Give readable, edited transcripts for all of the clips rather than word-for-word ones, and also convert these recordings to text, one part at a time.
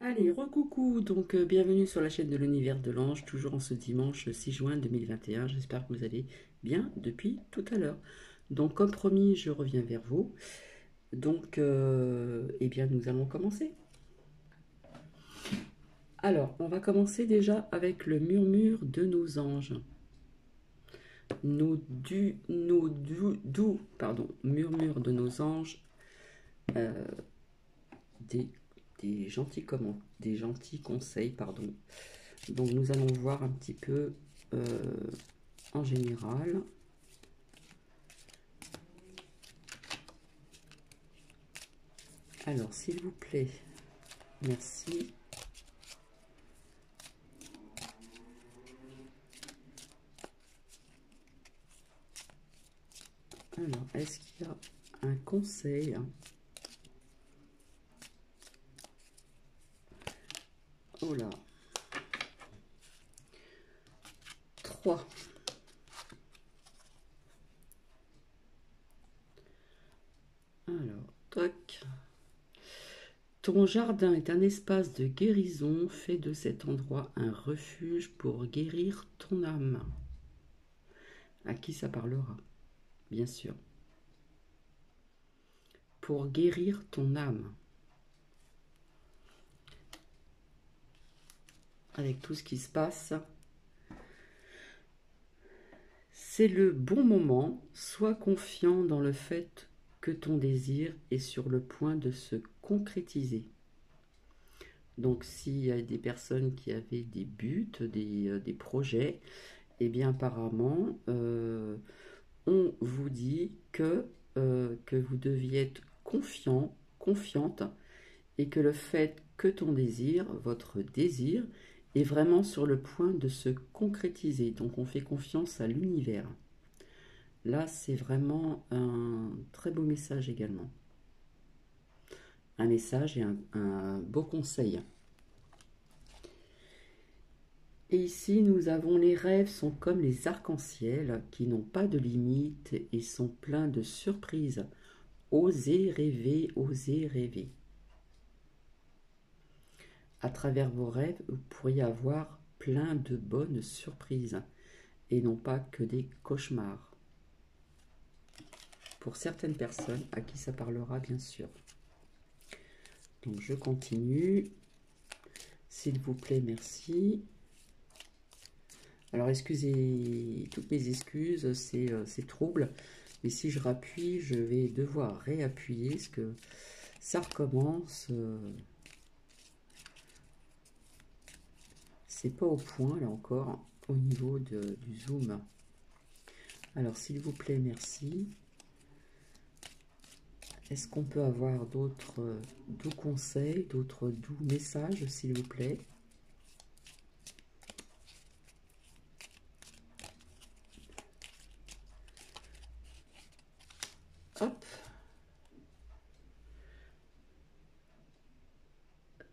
Allez, recoucou, donc bienvenue sur la chaîne de l'univers de l'ange, toujours en ce dimanche 6 juin 2021. J'espère que vous allez bien depuis tout à l'heure. Donc comme promis, je reviens vers vous. Donc, eh bien, nous allons commencer. Alors, on va commencer déjà avec le murmure de nos anges. Pardon, murmure de nos anges, euh, des, des gentils conseils, pardon. Donc nous allons voir un petit peu en général. Alors, s'il vous plaît, merci. Alors, est-ce qu'il y a un conseil? Oh là. 3. Alors, toc. Ton jardin est un espace de guérison. Fais de cet endroit un refuge pour guérir ton âme. À qui ça parlera? Bien sûr. Pour guérir ton âme. Avec tout ce qui se passe, c'est le bon moment. Sois confiant dans le fait que ton désir est sur le point de se concrétiser. Donc s'il y a des personnes qui avaient des buts, des projets, eh bien apparemment, on vous dit que vous deviez être confiant, confiante, et que le fait que ton désir, votre désir, est vraiment sur le point de se concrétiser. Donc on fait confiance à l'univers. Là, c'est vraiment un très beau message également. Un message et un beau conseil. Et ici, nous avons les rêves sont comme les arcs-en-ciel qui n'ont pas de limite et sont pleins de surprises. Osez rêver, osez rêver. À travers vos rêves, vous pourriez avoir plein de bonnes surprises et non pas que des cauchemars. Pour certaines personnes à qui ça parlera, bien sûr. Donc je continue. S'il vous plaît, merci. Alors excusez toutes mes excuses, c'est trouble. Mais si je rappuie, je vais devoir réappuyer parce que ça recommence. C'est pas au point là encore au niveau du zoom. Alors s'il vous plaît, merci. Est-ce qu'on peut avoir d'autres doux conseils, d'autres doux messages, s'il vous plaît? Hop.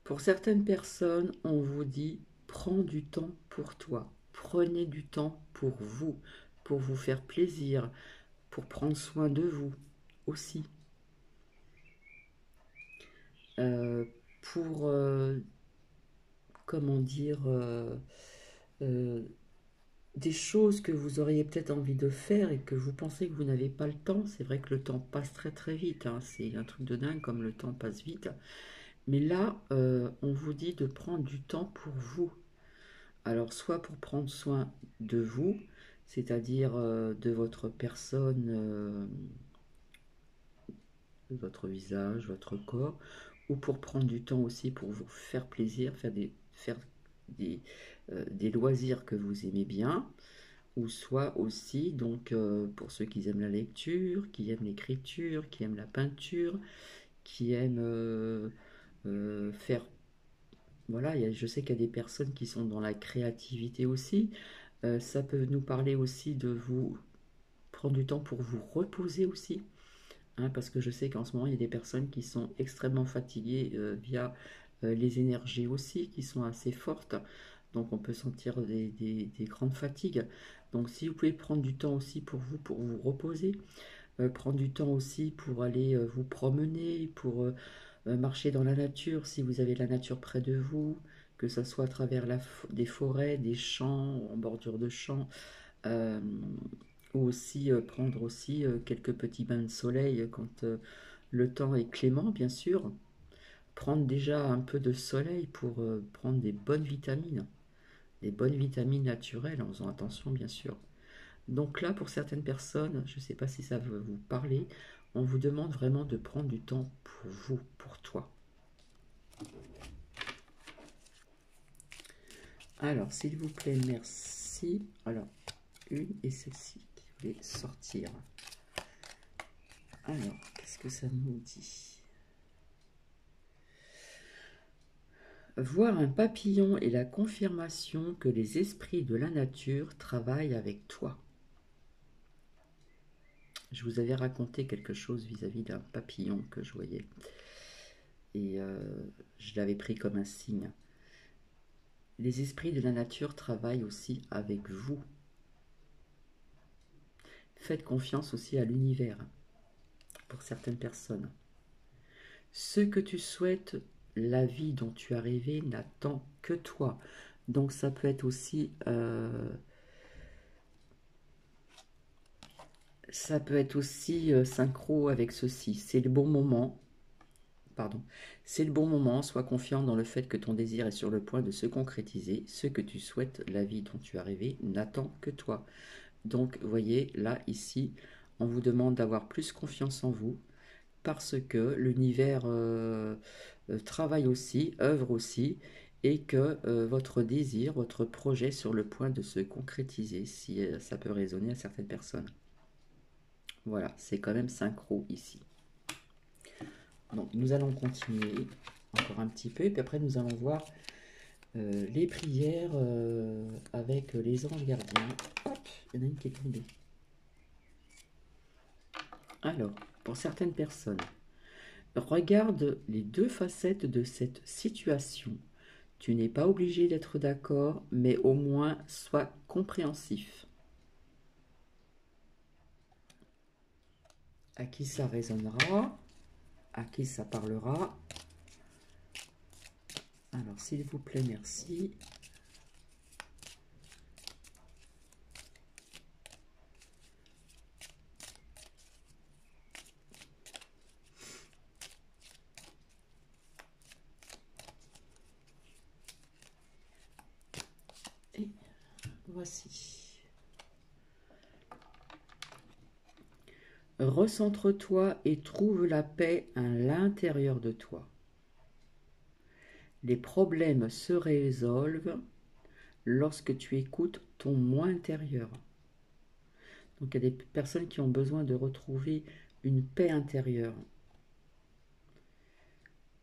Pour certaines personnes, on vous dit prends du temps pour toi. Prenez du temps pour vous faire plaisir, pour prendre soin de vous aussi. Euh, pour, comment dire, des choses que vous auriez peut-être envie de faire et que vous pensez que vous n'avez pas le temps. C'est vrai que le temps passe très très vite, hein. C'est un truc de dingue comme le temps passe vite. Mais là, on vous dit de prendre du temps pour vous. Alors, soit pour prendre soin de vous, c'est-à-dire de votre personne, de votre visage, votre corps, ou pour prendre du temps aussi pour vous faire plaisir, faire des loisirs que vous aimez bien, ou soit aussi, donc, pour ceux qui aiment la lecture, qui aiment l'écriture, qui aiment la peinture, qui aiment faire. Voilà, je sais qu'il y a des personnes qui sont dans la créativité aussi. Ça peut nous parler aussi de vous prendre du temps pour vous reposer aussi, hein, parce que je sais qu'en ce moment, il y a des personnes qui sont extrêmement fatiguées via les énergies aussi, qui sont assez fortes. Donc on peut sentir des grandes fatigues. Donc si vous pouvez prendre du temps aussi pour vous reposer, prendre du temps aussi pour aller vous promener, pour marcher dans la nature si vous avez la nature près de vous, que ce soit à travers des forêts, des champs, en bordure de champs, euh, ou aussi prendre aussi quelques petits bains de soleil quand le temps est clément, bien sûr. Prendre déjà un peu de soleil pour prendre des bonnes vitamines naturelles en faisant attention, bien sûr. Donc là, pour certaines personnes, je ne sais pas si ça veut vous parler, on vous demande vraiment de prendre du temps pour vous, pour toi. Alors, s'il vous plaît, merci. Alors, une et celle-ci qui voulait sortir. Alors, qu'est-ce que ça nous dit? Voir un papillon est la confirmation que les esprits de la nature travaillent avec toi. Je vous avais raconté quelque chose vis-à-vis d'un papillon que je voyais. Et je l'avais pris comme un signe. Les esprits de la nature travaillent aussi avec vous. Faites confiance aussi à l'univers, pour certaines personnes. Ce que tu souhaites, la vie dont tu as rêvé n'attend que toi. Donc ça peut être aussi... synchro avec ceci. C'est le bon moment. Pardon. C'est le bon moment. Sois confiant dans le fait que ton désir est sur le point de se concrétiser. Ce que tu souhaites, la vie dont tu as rêvé, n'attend que toi. Donc, voyez, là, ici, on vous demande d'avoir plus confiance en vous parce que l'univers travaille aussi, œuvre aussi, et que votre désir, votre projet est sur le point de se concrétiser, si ça peut résonner à certaines personnes. Voilà, c'est quand même synchro ici. Donc, nous allons continuer encore un petit peu, et puis après, nous allons voir les prières avec les anges gardiens. Hop, il y en a une qui est tombée. Alors, pour certaines personnes, regarde les deux facettes de cette situation. Tu n'es pas obligé d'être d'accord, mais au moins sois compréhensif. À qui ça résonnera? À qui ça parlera? Alors, s'il vous plaît, merci. Et voici. Recentre-toi et trouve la paix à l'intérieur de toi. Les problèmes se résolvent lorsque tu écoutes ton moi intérieur. Donc il y a des personnes qui ont besoin de retrouver une paix intérieure.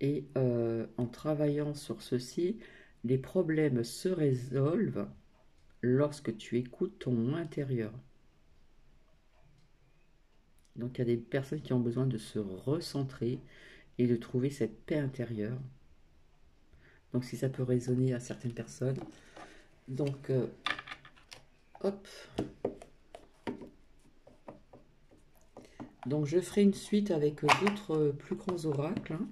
Et en travaillant sur ceci, les problèmes se résolvent lorsque tu écoutes ton moi intérieur. Donc il y a des personnes qui ont besoin de se recentrer et de trouver cette paix intérieure. Donc si ça peut résonner à certaines personnes. Donc, hop. Donc je ferai une suite avec d'autres plus grands oracles. Hein.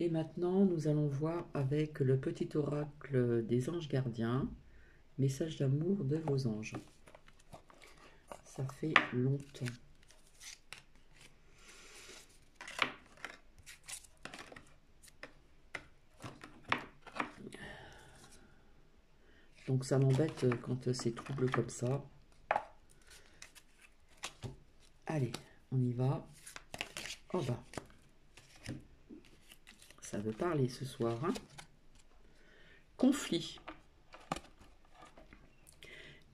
Et maintenant, nous allons voir avec le petit oracle des anges gardiens, message d'amour de vos anges. Ça fait longtemps. Donc ça m'embête quand c'est trouble comme ça. Allez, on y va. Oh bah. Ça veut parler ce soir. Hein. Conflit.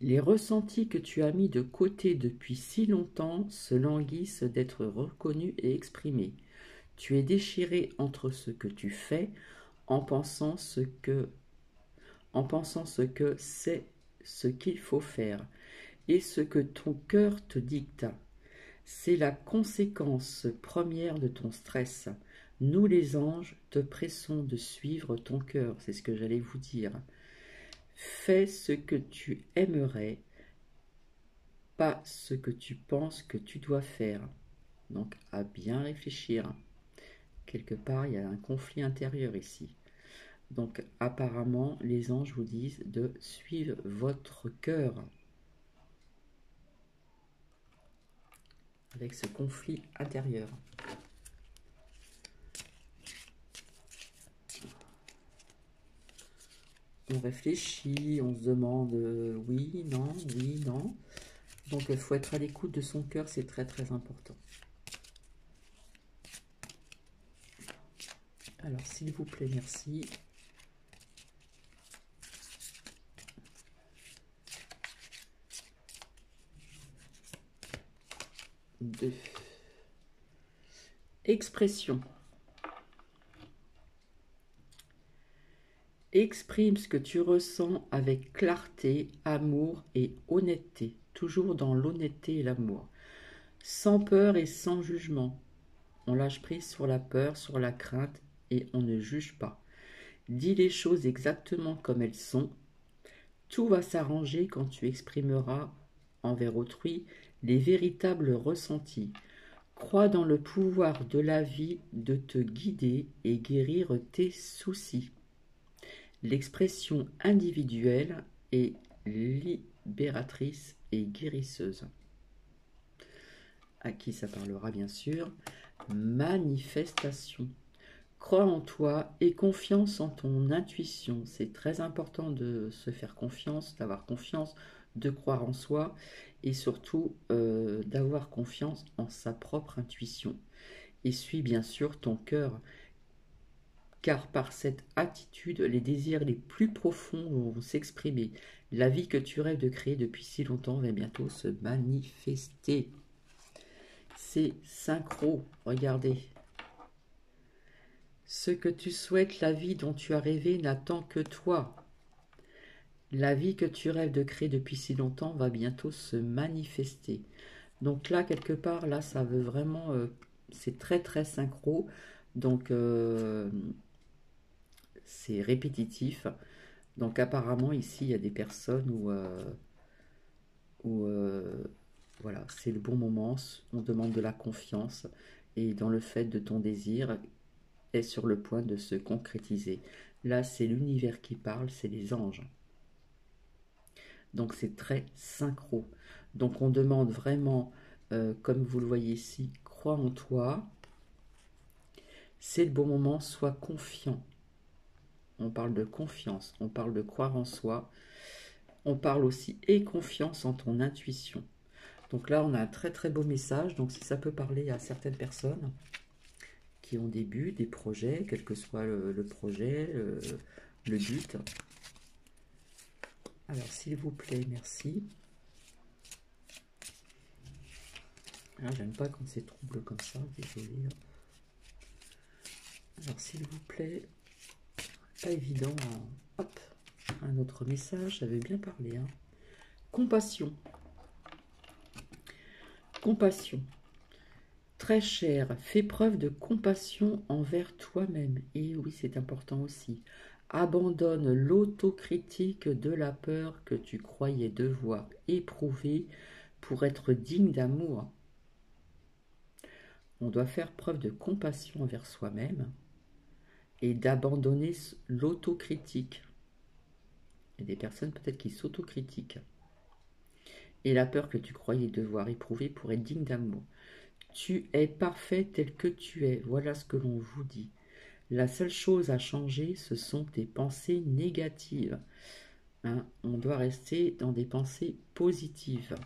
Les ressentis que tu as mis de côté depuis si longtemps se languissent d'être reconnus et exprimés. Tu es déchiré entre ce que tu fais en pensant ce que c'est ce qu'il faut faire et ce que ton cœur te dicte. C'est la conséquence première de ton stress. Nous les anges te pressons de suivre ton cœur, c'est ce que j'allais vous dire. Fais ce que tu aimerais, pas ce que tu penses que tu dois faire. Donc à bien réfléchir. quelque part, il y a un conflit intérieur ici. Donc apparemment, les anges vous disent de suivre votre cœur avec ce conflit intérieur. On réfléchit, on se demande oui, non, oui, non. Donc il faut être à l'écoute de son cœur, c'est très très important. Alors s'il vous plaît, merci. Deux. Expression. Exprime ce que tu ressens avec clarté, amour et honnêteté. Toujours dans l'honnêteté et l'amour. Sans peur et sans jugement. On lâche prise sur la peur, sur la crainte et on ne juge pas. Dis les choses exactement comme elles sont. Tout va s'arranger quand tu exprimeras envers autrui les véritables ressentis. Crois dans le pouvoir de la vie de te guider et guérir tes soucis. L'expression individuelle est libératrice et guérisseuse. À qui ça parlera bien sûr. Manifestation. Crois en toi et confiance en ton intuition. C'est très important de se faire confiance, d'avoir confiance, de croire en soi et surtout d'avoir confiance en sa propre intuition. Et suis bien sûr ton cœur, car par cette attitude, les désirs les plus profonds vont s'exprimer. La vie que tu rêves de créer depuis si longtemps va bientôt se manifester. C'est synchro, regardez. Ce que tu souhaites, la vie dont tu as rêvé n'attend que toi. La vie que tu rêves de créer depuis si longtemps va bientôt se manifester. Donc là, quelque part, là, ça veut vraiment... c'est très, très synchro. Donc, c'est répétitif. Donc, apparemment, ici, il y a des personnes où voilà, c'est le bon moment. On demande de la confiance. Et dans le fait de ton désir est sur le point de se concrétiser. Là, c'est l'univers qui parle, c'est les anges. Donc, c'est très synchro. Donc, on demande vraiment, comme vous le voyez ici, crois en toi. C'est le bon moment, sois confiant. On parle de confiance, on parle de croire en soi. On parle aussi et confiance en ton intuition. Donc là, on a un très très beau message. Donc, si ça peut parler à certaines personnes qui ont des buts, des projets, quel que soit le projet, le but. Alors, s'il vous plaît, merci. Alors, j'aime pas quand c'est trouble comme ça, désolé. Alors, s'il vous plaît, pas évident. Hop, un autre message, j'avais bien parlé. Hein. Compassion. Compassion. Très cher, fais preuve de compassion envers toi-même. Et oui, c'est important aussi. Abandonne l'autocritique de la peur que tu croyais devoir éprouver pour être digne d'amour. On doit faire preuve de compassion envers soi-même et d'abandonner l'autocritique. Il y a des personnes peut-être qui s'autocritiquent. Et la peur que tu croyais devoir éprouver pour être digne d'amour. Tu es parfait tel que tu es. Voilà ce que l'on vous dit. La seule chose à changer, ce sont tes pensées négatives. Hein, on doit rester dans des pensées positives.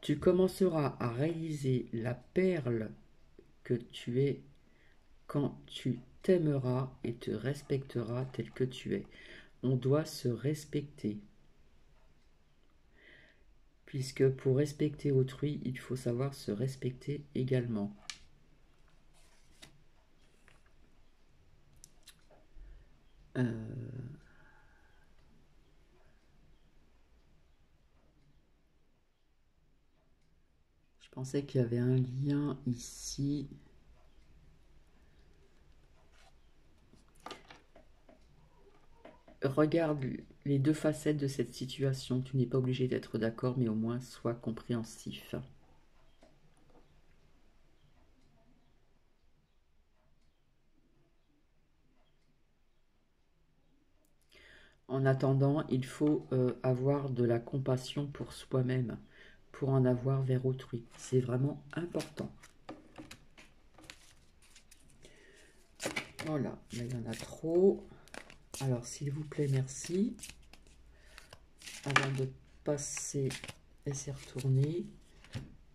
Tu commenceras à réaliser la perle que tu es quand tu t'aimeras et te respecteras tel que tu es. On doit se respecter. Puisque pour respecter autrui, il faut savoir se respecter également. Je pensais qu'il y avait un lien ici. Regarde les deux facettes de cette situation. Tu n'es pas obligé d'être d'accord, mais au moins sois compréhensif. En attendant, il faut avoir de la compassion pour soi-même, pour en avoir vers autrui. C'est vraiment important. Voilà, là, il y en a trop. Alors, s'il vous plaît, merci. Avant de passer et s'y retourner,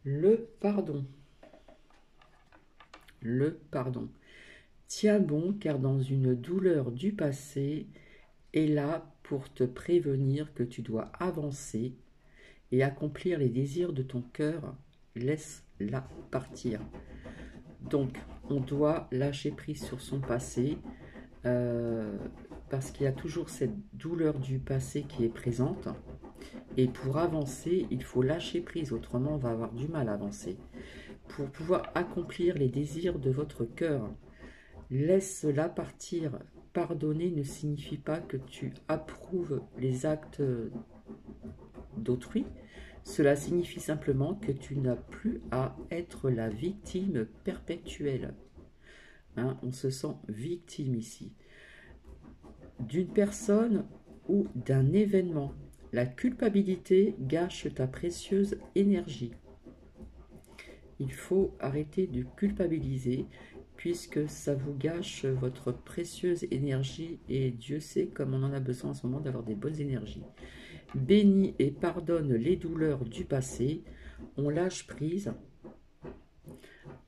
le pardon. Le pardon. Tiens bon, car dans une douleur du passé est là pour te prévenir que tu dois avancer et accomplir les désirs de ton cœur. Laisse-la partir. Donc, on doit lâcher prise sur son passé parce qu'il y a toujours cette douleur du passé qui est présente. Et pour avancer, il faut lâcher prise, autrement on va avoir du mal à avancer. Pour pouvoir accomplir les désirs de votre cœur, laisse-la partir. Pardonner ne signifie pas que tu approuves les actes d'autrui. Cela signifie simplement que tu n'as plus à être la victime perpétuelle. Hein, on se sent victime ici. D'une personne ou d'un événement. La culpabilité gâche ta précieuse énergie. Il faut arrêter de culpabiliser puisque ça vous gâche votre précieuse énergie et Dieu sait comme on en a besoin en ce moment d'avoir des bonnes énergies. Bénis et pardonne les douleurs du passé. On lâche prise.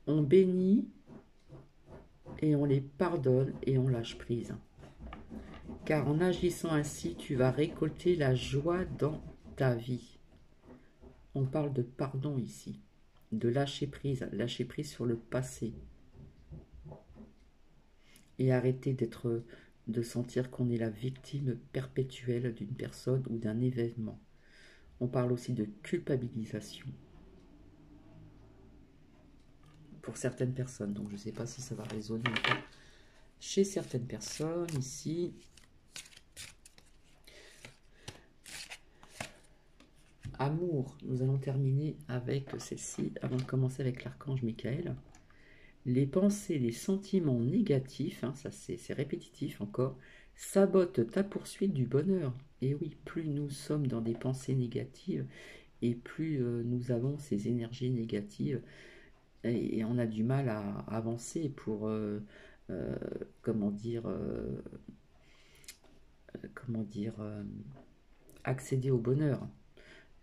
On bénit et on les pardonne et on lâche prise. Car en agissant ainsi, tu vas récolter la joie dans ta vie. On parle de pardon ici, de lâcher prise sur le passé. Et arrêter de sentir qu'on est la victime perpétuelle d'une personne ou d'un événement. On parle aussi de culpabilisation pour certaines personnes. Donc je ne sais pas si ça va résonner chez certaines personnes ici. Amour, nous allons terminer avec celle-ci avant de commencer avec l'archange Michael. Les pensées, les sentiments négatifs, hein, ça c'est répétitif encore, sabotent ta poursuite du bonheur. Et oui, plus nous sommes dans des pensées négatives et plus nous avons ces énergies négatives et on a du mal à avancer pour, comment dire, accéder au bonheur.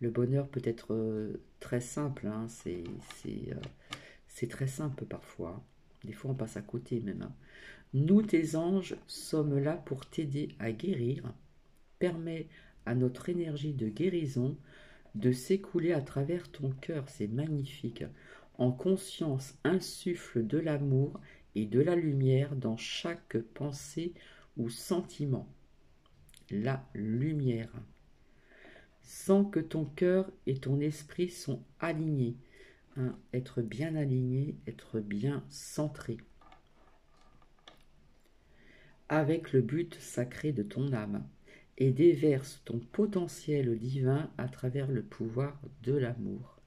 Le bonheur peut être très simple, hein, c'est très simple parfois. Des fois, on passe à côté même. Hein. Nous, tes anges, sommes là pour t'aider à guérir. Permets à notre énergie de guérison de s'écouler à travers ton cœur. C'est magnifique. En conscience, insuffle de l'amour et de la lumière dans chaque pensée ou sentiment. La lumière. Sens que ton cœur et ton esprit sont alignés. Hein, être bien aligné, être bien centré. Avec le but sacré de ton âme. Et déverse ton potentiel divin à travers le pouvoir de l'amour.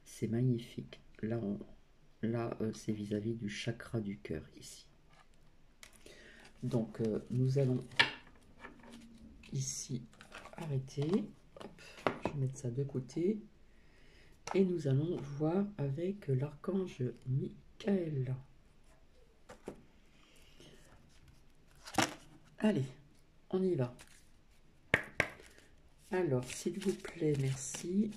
C'est magnifique. Là, c'est vis-à-vis du chakra du cœur ici. Donc, nous allons ici arrêter. Hop, je vais mettre ça de côté. Et nous allons voir avec l'archange Michael. Allez, on y va. Alors, s'il vous plaît, merci.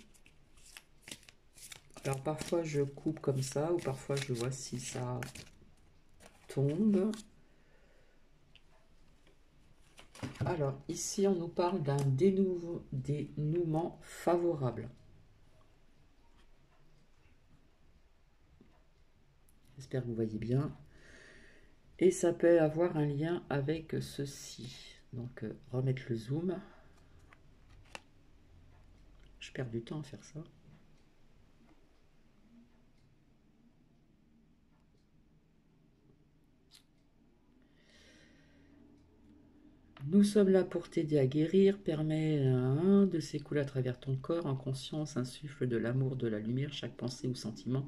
Alors, parfois, je coupe comme ça, ou parfois, je vois si ça tombe. Alors, ici, on nous parle d'un dénouement favorable. J'espère que vous voyez bien. Et ça peut avoir un lien avec ceci. Donc, remettre le zoom. Je perds du temps à faire ça. Nous sommes là pour t'aider à guérir. Permets de s'écouler à travers ton corps. En conscience, insuffle de l'amour, de la lumière, chaque pensée ou sentiment.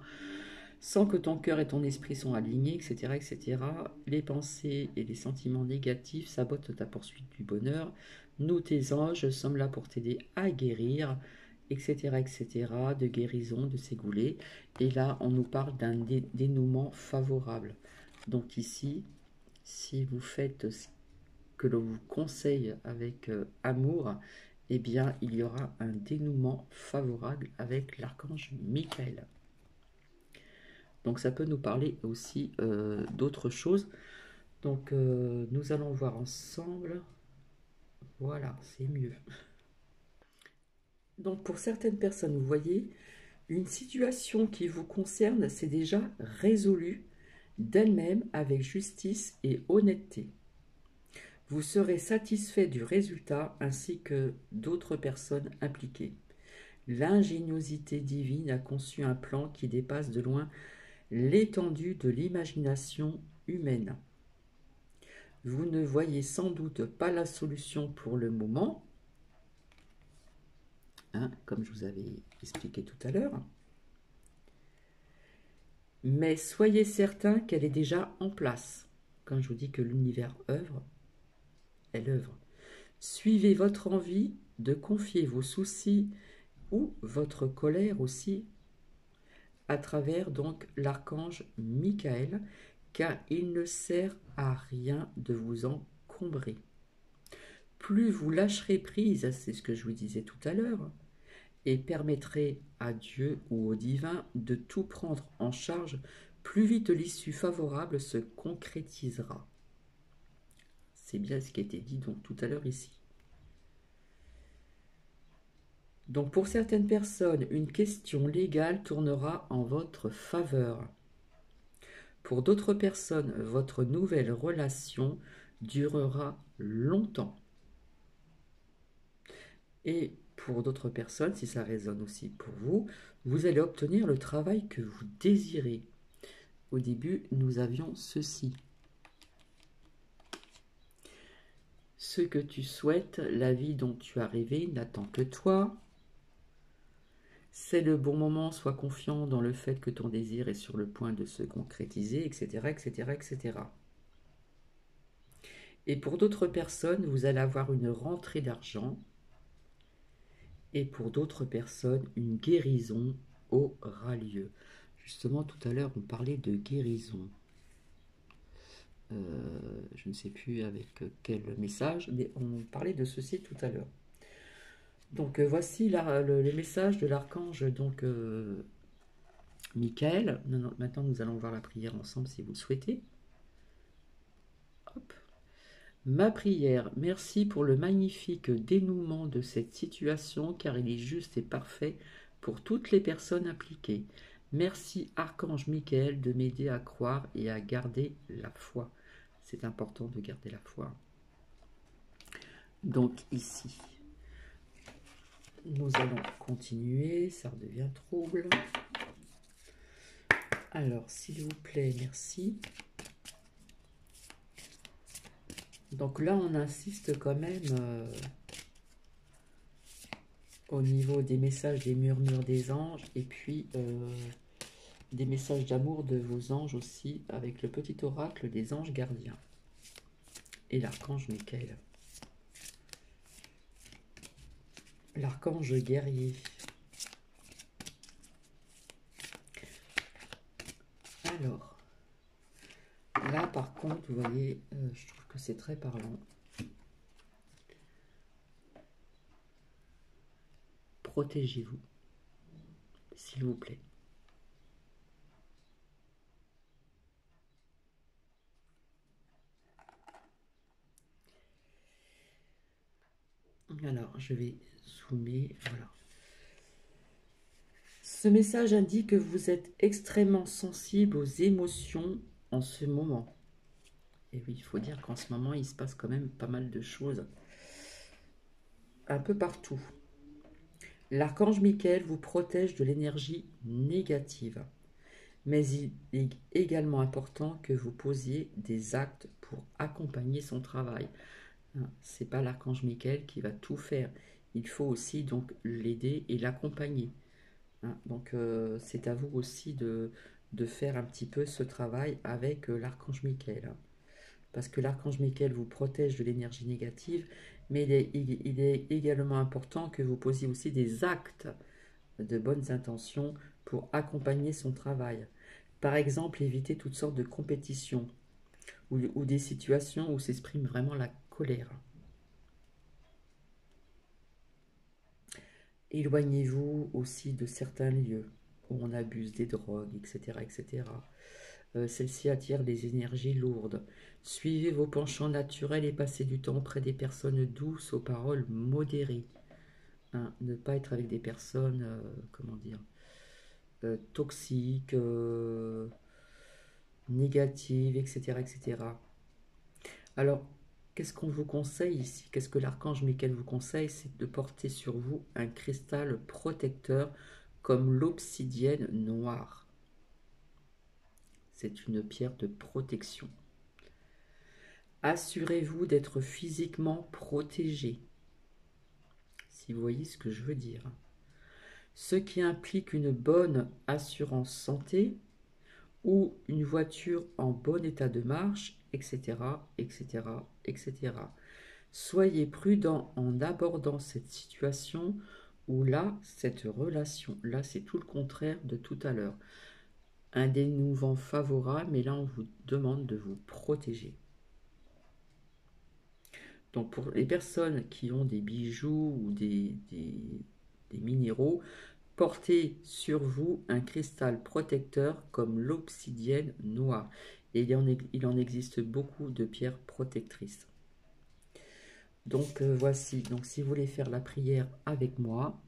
sans que ton cœur et ton esprit soient alignés, etc., etc. Les pensées et les sentiments négatifs sabotent ta poursuite du bonheur. Nous, tes anges, sommes là pour t'aider à guérir, etc., etc., de guérison de ces goulets. Et là, on nous parle d'un dénouement favorable. Donc ici, si vous faites ce que l'on vous conseille avec amour, eh bien, il y aura un dénouement favorable avec l'archange Michael. Donc ça peut nous parler aussi d'autres choses. Donc nous allons voir ensemble. Voilà, c'est mieux. Donc pour certaines personnes, vous voyez, une situation qui vous concerne, c'est déjà résolu d'elle-même avec justice et honnêteté. Vous serez satisfait du résultat ainsi que d'autres personnes impliquées. L'ingéniosité divine a conçu un plan qui dépasse de loin l'étendue de l'imagination humaine. Vous ne voyez sans doute pas la solution pour le moment, hein, comme je vous avais expliqué tout à l'heure, mais soyez certain qu'elle est déjà en place. Quand je vous dis que l'univers œuvre, elle œuvre. Suivez votre envie de confier vos soucis ou votre colère aussi à travers donc l'archange Michael, car il ne sert à rien de vous encombrer. Plus vous lâcherez prise, c'est ce que je vous disais tout à l'heure, et permettrez à Dieu ou au divin de tout prendre en charge, plus vite l'issue favorable se concrétisera. C'est bien ce qui a été dit donc tout à l'heure ici. Donc pour certaines personnes, une question légale tournera en votre faveur. Pour d'autres personnes, votre nouvelle relation durera longtemps. Et pour d'autres personnes, si ça résonne aussi pour vous, vous allez obtenir le travail que vous désirez. Au début, nous avions ceci. Ce que tu souhaites, la vie dont tu as rêvé n'attend que toi. C'est le bon moment, sois confiant dans le fait que ton désir est sur le point de se concrétiser, etc., etc., etc. Et pour d'autres personnes, vous allez avoir une rentrée d'argent. Et pour d'autres personnes, une guérison aura lieu. Justement, tout à l'heure, on parlait de guérison. Je ne sais plus avec quel message, mais on parlait de ceci tout à l'heure. Donc voici le message de l'archange donc Michael. Maintenant, nous allons voir la prière ensemble si vous le souhaitez. Hop. Ma prière, merci pour le magnifique dénouement de cette situation, car il est juste et parfait pour toutes les personnes impliquées. Merci, Archange Michael, de m'aider à croire et à garder la foi. C'est important de garder la foi. Donc ici, nous allons continuer, ça redevient trouble. Alors, s'il vous plaît, merci. Donc là, on insiste quand même au niveau des messages, des murmures des anges, et puis des messages d'amour de vos anges aussi, avec le petit oracle des anges gardiens et l'archange Michael. L'archange guerrier. Alors, là par contre, vous voyez, je trouve que c'est très parlant. Protégez-vous, s'il vous plaît. Alors, je vais zoomer, voilà. Ce message indique que vous êtes extrêmement sensible aux émotions en ce moment. Et oui, il faut dire qu'en ce moment, il se passe quand même pas mal de choses. Un peu partout. L'archange Michael vous protège de l'énergie négative. Mais il est également important que vous posiez des actes pour accompagner son travail. Ce n'est pas l'archange Michael qui va tout faire. Il faut aussi donc l'aider et l'accompagner. Donc c'est à vous aussi de de faire un petit peu ce travail avec l'archange Michael. Parce que l'archange Michael vous protège de l'énergie négative, mais il est également important que vous posiez aussi des actes de bonnes intentions pour accompagner son travail. Par exemple, éviter toutes sortes de compétitions ou des situations où s'exprime vraiment la colère. Éloignez-vous aussi de certains lieux où on abuse des drogues, etc. etc. Celle-ci attire des énergies lourdes. Suivez vos penchants naturels et passez du temps auprès des personnes douces aux paroles modérées. Hein, ne pas être avec des personnes, comment dire, toxiques, négatives, etc., etc. Alors, qu'est-ce qu'on vous conseille ici? Qu'est-ce que l'archange Michael vous conseille? C'est de porter sur vous un cristal protecteur comme l'obsidienne noire. C'est une pierre de protection. Assurez-vous d'être physiquement protégé, si vous voyez ce que je veux dire. Ce qui implique une bonne assurance santé ou une voiture en bon état de marche, etc., etc., etc. Soyez prudent en abordant cette situation où là, cette relation, là, c'est tout le contraire de tout à l'heure. Un dénouement favorable, mais là, on vous demande de vous protéger. Donc, pour les personnes qui ont des bijoux ou des minéraux, portez sur vous un cristal protecteur comme l'obsidienne noire. Et il en existe beaucoup de pierres protectrices. Donc voici, donc si vous voulez faire la prière avec moi,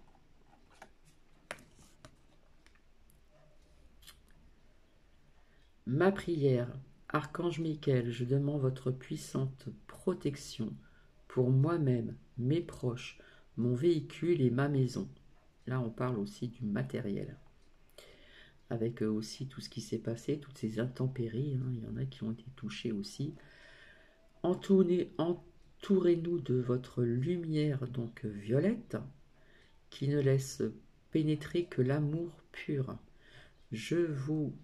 ma prière, Archange Michael, je demande votre puissante protection pour moi-même, mes proches, mon véhicule et ma maison. Là, on parle aussi du matériel. Avec aussi tout ce qui s'est passé, toutes ces intempéries, hein, il y en a qui ont été touchés aussi. Entourez-nous de votre lumière, donc violette, qui ne laisse pénétrer que l'amour pur. Je vous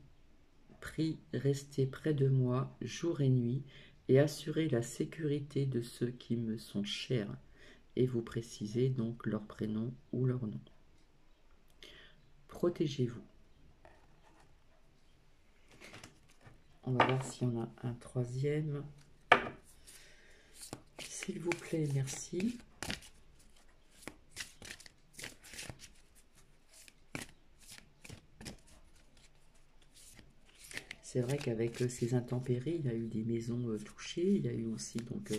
prie, restez près de moi jour et nuit et assurez la sécurité de ceux qui me sont chers. Et vous précisez donc leur prénom ou leur nom. Protégez-vous. On va voir s'il y en a un troisième. S'il vous plaît, merci. C'est vrai qu'avec ces intempéries, il y a eu des maisons touchées, il y a eu aussi donc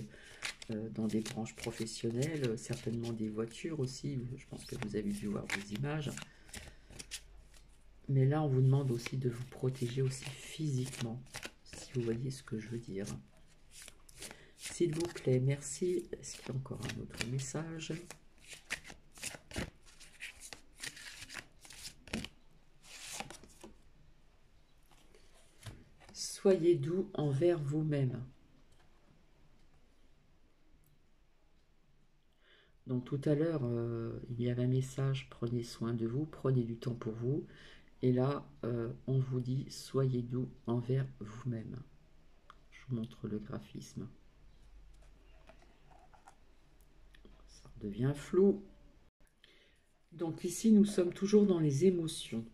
dans des branches professionnelles, certainement des voitures aussi. Je pense que vous avez dû voir des images. Mais là, on vous demande aussi de vous protéger aussi physiquement, si vous voyez ce que je veux dire. S'il vous plaît, merci. Est-ce qu'il y a encore un autre message ? Soyez doux envers vous-même. Donc tout à l'heure, il y avait un message, prenez soin de vous, prenez du temps pour vous. Et là, on vous dit, soyez doux envers vous-même. Je vous montre le graphisme. Ça devient flou. Donc ici, nous sommes toujours dans les émotions.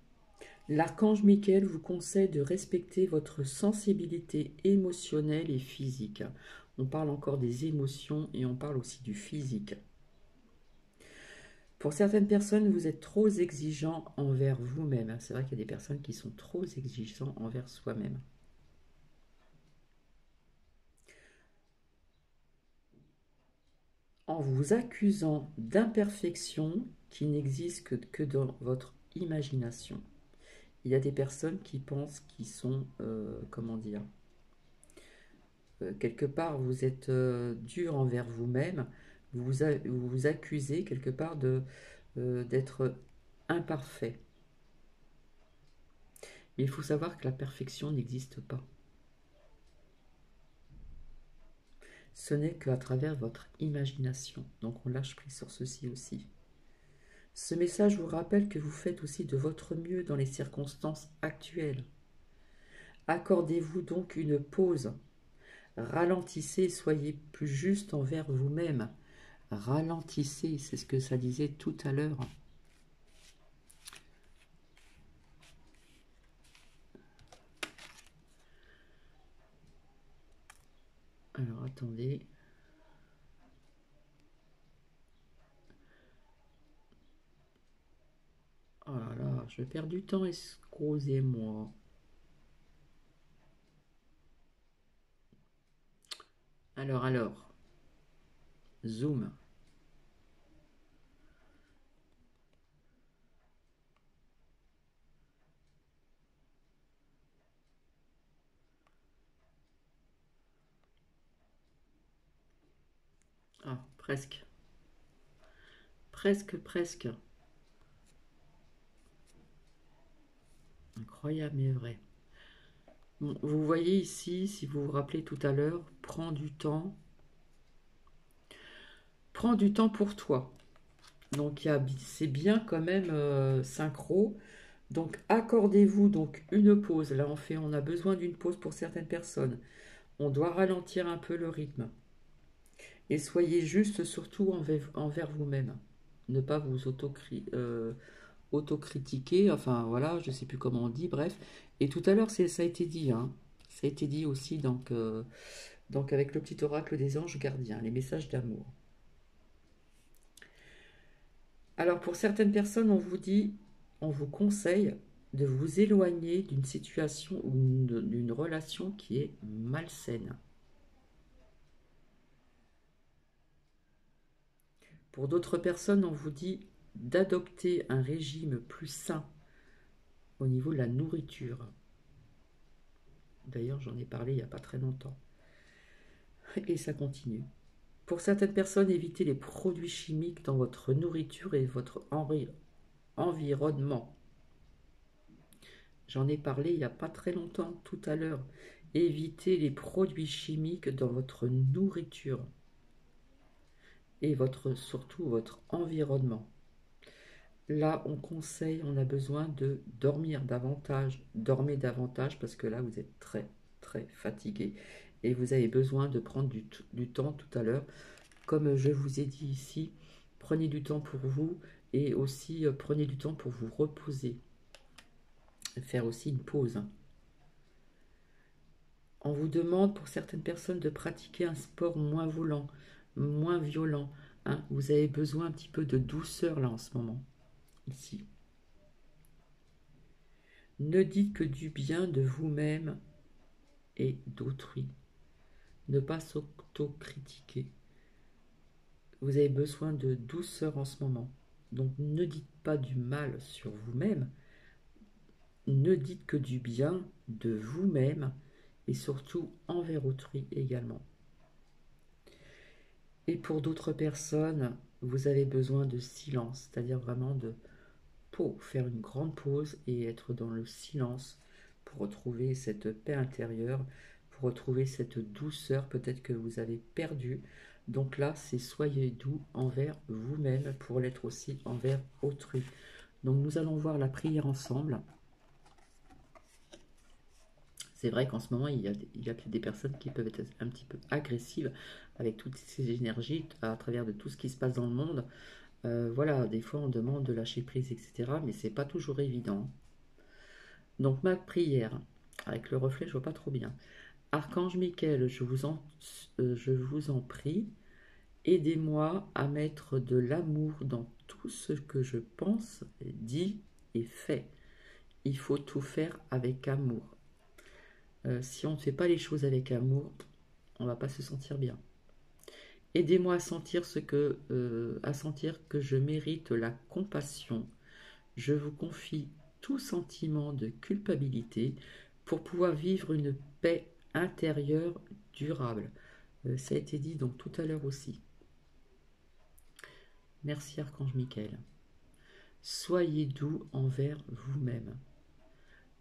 L'archange Michael vous conseille de respecter votre sensibilité émotionnelle et physique. On parle encore des émotions et on parle aussi du physique. Pour certaines personnes, vous êtes trop exigeant envers vous-même. C'est vrai qu'il y a des personnes qui sont trop exigeants envers soi-même. En vous accusant d'imperfections qui n'existent que dans votre imagination. Il y a des personnes qui pensent qu'ils sont, comment dire, quelque part vous êtes dur envers vous-même, vous vous accusez quelque part d'être imparfait. Mais il faut savoir que la perfection n'existe pas. Ce n'est qu'à travers votre imagination. Donc on lâche prise sur ceci aussi. Ce message vous rappelle que vous faites aussi de votre mieux dans les circonstances actuelles. Accordez-vous donc une pause. Ralentissez, soyez plus juste envers vous-même. Ralentissez, c'est ce que ça disait tout à l'heure. Alors, attendez. Oh là là, je perds du temps, excusez-moi. Alors, zoom. Ah, presque. Presque. Incroyable mais vrai. Bon, vous voyez ici, si vous vous rappelez tout à l'heure, prends du temps. Prends du temps pour toi. Donc c'est bien quand même synchro. Donc accordez-vous donc une pause. Là on a besoin d'une pause pour certaines personnes. On doit ralentir un peu le rythme. Et soyez juste surtout envers vous-même. Ne pas vous autocritiquer. Enfin voilà, je ne sais plus comment on dit, bref. Et tout à l'heure ça a été dit, hein. Ça a été dit aussi donc avec le petit oracle des anges gardiens, les messages d'amour. Alors pour certaines personnes, on vous conseille de vous éloigner d'une situation ou d'une relation qui est malsaine. Pour d'autres personnes, on vous dit d'adopter un régime plus sain au niveau de la nourriture. D'ailleurs, j'en ai parlé il n'y a pas très longtemps. Et ça continue. Pour certaines personnes, évitez les produits chimiques dans votre nourriture et votre environnement. J'en ai parlé il n'y a pas très longtemps, tout à l'heure. Évitez les produits chimiques dans votre nourriture et surtout votre environnement. Là, on conseille, on a besoin de dormir davantage. Dormez davantage parce que là, vous êtes très fatigué. Et vous avez besoin de prendre du temps tout à l'heure. Comme je vous ai dit ici, prenez du temps pour vous et aussi prenez du temps pour vous reposer. Faire aussi une pause. On vous demande pour certaines personnes de pratiquer un sport moins volant, moins violent. Hein. Vous avez besoin un petit peu de douceur là en ce moment, ici. Ne dites que du bien de vous-même et d'autrui. Ne pas s'autocritiquer. Vous avez besoin de douceur en ce moment. Donc ne dites pas du mal sur vous-même. Ne dites que du bien de vous-même et surtout envers autrui également. Et pour d'autres personnes, vous avez besoin de silence, c'est-à-dire vraiment pour faire une grande pause et être dans le silence pour retrouver cette paix intérieure, pour retrouver cette douceur peut-être que vous avez perdue. Donc là, c'est soyez doux envers vous-même pour l'être aussi envers autrui. Donc nous allons voir la prière ensemble. C'est vrai qu'en ce moment, il y a des personnes qui peuvent être un petit peu agressives avec toutes ces énergies à travers de tout ce qui se passe dans le monde. Voilà, des fois on demande de lâcher prise, etc. Mais c'est pas toujours évident. Donc ma prière, avec le reflet, je vois pas trop bien. Archange Michael, je vous en prie, aidez-moi à mettre de l'amour dans tout ce que je pense, dis et fais. Il faut tout faire avec amour. Si on ne fait pas les choses avec amour, on va pas se sentir bien. Aidez-moi à sentir que je mérite la compassion. Je vous confie tout sentiment de culpabilité pour pouvoir vivre une paix intérieure durable. Ça a été dit donc tout à l'heure aussi. Merci Archange Michael. Soyez doux envers vous-même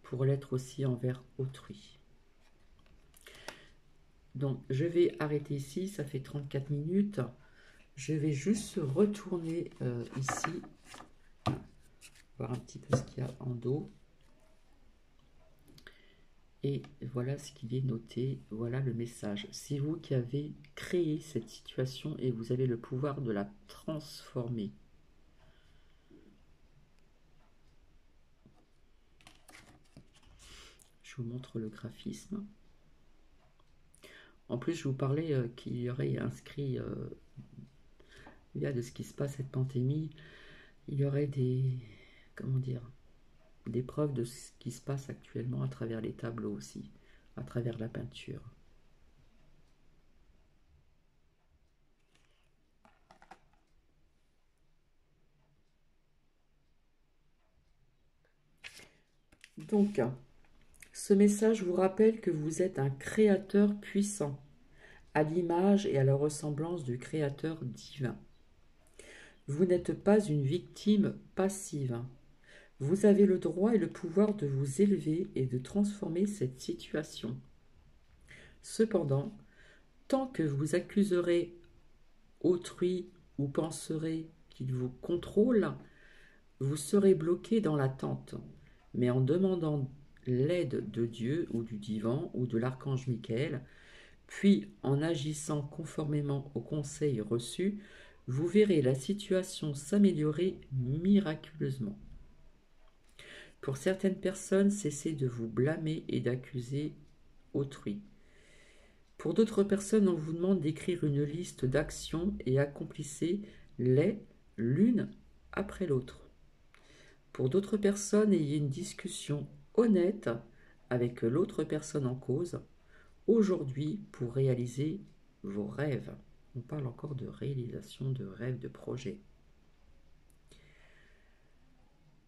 pour l'être aussi envers autrui. Donc je vais arrêter ici, ça fait 34 minutes. Je vais juste retourner ici, voir un petit peu ce qu'il y a en dos. Et voilà ce qu'il est noté, voilà le message. C'est vous qui avez créé cette situation et vous avez le pouvoir de la transformer. Je vous montre le graphisme. En plus, je vous parlais qu'il y aurait inscrit, il y a de ce qui se passe cette pandémie, il y aurait des, comment dire, des preuves de ce qui se passe actuellement à travers les tableaux aussi, à travers la peinture. Donc, ce message vous rappelle que vous êtes un créateur puissant, à l'image et à la ressemblance du créateur divin. Vous n'êtes pas une victime passive. Vous avez le droit et le pouvoir de vous élever et de transformer cette situation. Cependant, tant que vous accuserez autrui ou penserez qu'il vous contrôle, vous serez bloqué dans l'attente. Mais en demandant l'aide de Dieu ou du divan ou de l'archange Michael, puis en agissant conformément aux conseils reçus, vous verrez la situation s'améliorer miraculeusement. Pour certaines personnes, cessez de vous blâmer et d'accuser autrui. Pour d'autres personnes, on vous demande d'écrire une liste d'actions et accomplissez-les l'une après l'autre. Pour d'autres personnes, ayez une discussion honnête avec l'autre personne en cause aujourd'hui pour réaliser vos rêves. On parle encore de réalisation de rêves, de projets.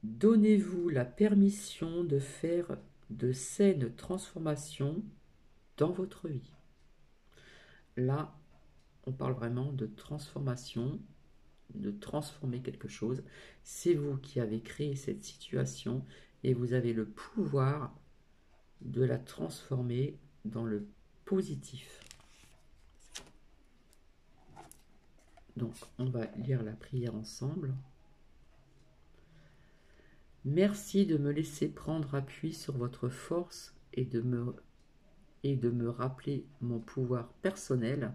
Donnez-vous la permission de faire de saines transformations dans votre vie. Là, on parle vraiment de transformation, de transformer quelque chose. C'est vous qui avez créé cette situation et vous avez le pouvoir de la transformer dans le positif. Donc, on va lire la prière ensemble. Merci de me laisser prendre appui sur votre force et de me rappeler mon pouvoir personnel,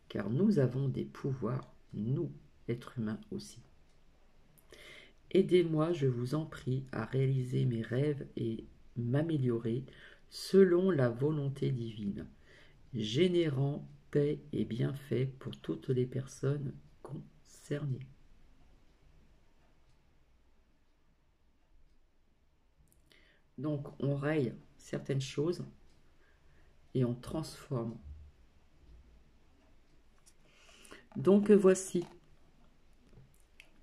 car nous avons des pouvoirs, nous, êtres humains aussi. Aidez-moi, je vous en prie, à réaliser mes rêves et m'améliorer selon la volonté divine, générant paix et bienfaits pour toutes les personnes concernées. Donc, on raye certaines choses et on transforme. Donc, voici.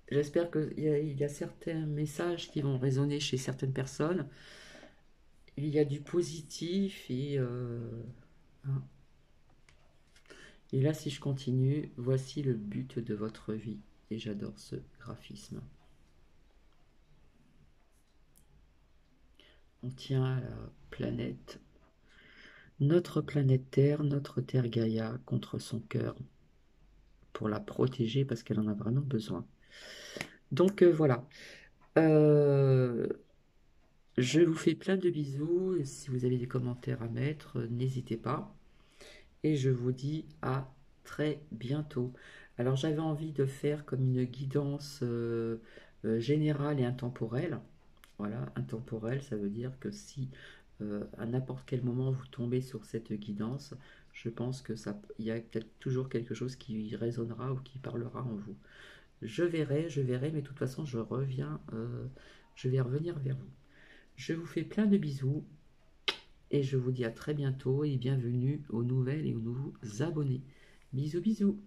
J'espère qu'il y a certains messages qui vont résonner chez certaines personnes. Il y a du positif hein. Et là, si je continue, voici le but de votre vie. Et j'adore ce graphisme. On tient à la planète, notre planète Terre, notre Terre Gaïa, contre son cœur, pour la protéger parce qu'elle en a vraiment besoin. Donc voilà. Je vous fais plein de bisous. Si vous avez des commentaires à mettre, n'hésitez pas. Et je vous dis à très bientôt. Alors j'avais envie de faire comme une guidance générale et intemporelle. Voilà, intemporelle, ça veut dire que si à n'importe quel moment vous tombez sur cette guidance, je pense que il y a peut-être toujours quelque chose qui résonnera ou qui parlera en vous. Je verrai, mais de toute façon je vais revenir vers vous. Je vous fais plein de bisous et je vous dis à très bientôt et bienvenue aux nouvelles et aux nouveaux abonnés. Bisous bisous.